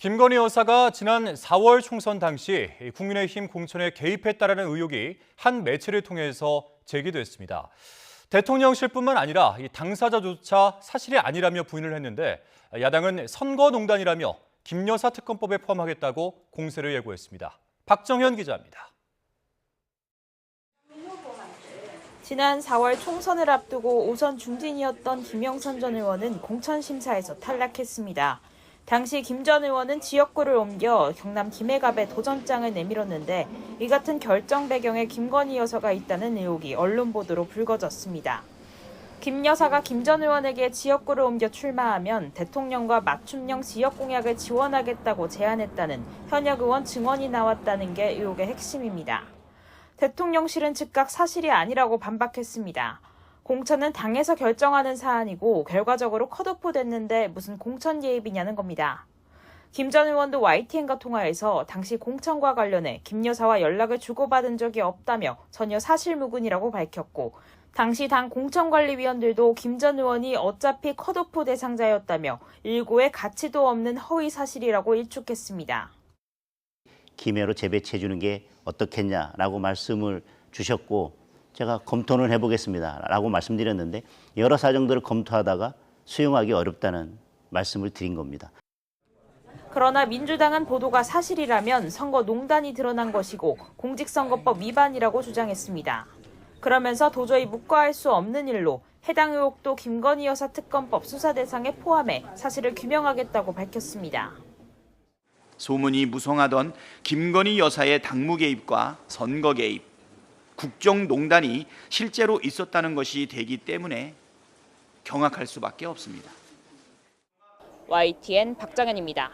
김건희 여사가 지난 4월 총선 당시 국민의힘 공천에 개입했다라는 의혹이 한 매체를 통해서 제기됐습니다. 대통령실뿐만 아니라 당사자조차 사실이 아니라며 부인을 했는데 야당은 선거농단이라며 김 여사 특검법에 포함하겠다고 공세를 예고했습니다. 박정현 기자입니다. 지난 4월 총선을 앞두고 5선 중진이었던 김영선 전 의원은 공천심사에서 탈락했습니다. 당시 김 전 의원은 지역구를 옮겨 경남 김해갑에 도전장을 내밀었는데 이 같은 결정 배경에 김건희 여사가 있다는 의혹이 언론 보도로 불거졌습니다. 김 여사가 김 전 의원에게 지역구를 옮겨 출마하면 대통령과 맞춤형 지역 공약을 지원하겠다고 제안했다는 현역 의원 증언이 나왔다는 게 의혹의 핵심입니다. 대통령실은 즉각 사실이 아니라고 반박했습니다. 공천은 당에서 결정하는 사안이고 결과적으로 컷오프 됐는데 무슨 공천 개입이냐는 겁니다. 김 전 의원도 YTN과 통화해서 당시 공천과 관련해 김 여사와 연락을 주고받은 적이 없다며 전혀 사실무근이라고 밝혔고 당시 당 공천관리위원들도 김 전 의원이 어차피 컷오프 대상자였다며 일고의 가치도 없는 허위 사실이라고 일축했습니다. 기매로 재배치해주는 게 어떻겠냐라고 말씀을 주셨고 제가 검토는 해보겠습니다라고 말씀드렸는데 여러 사정들을 검토하다가 수용하기 어렵다는 말씀을 드린 겁니다. 그러나 민주당은 보도가 사실이라면 선거농단이 드러난 것이고 공직선거법 위반이라고 주장했습니다. 그러면서 도저히 묵과할 수 없는 일로 해당 의혹도 김건희 여사 특검법 수사 대상에 포함해 사실을 규명하겠다고 밝혔습니다. 소문이 무성하던 김건희 여사의 당무 개입과 선거 개입, 국정농단이 실제로 있었다는 것이 되기 때문에 경악할 수밖에 없습니다. YTN 박정현입니다.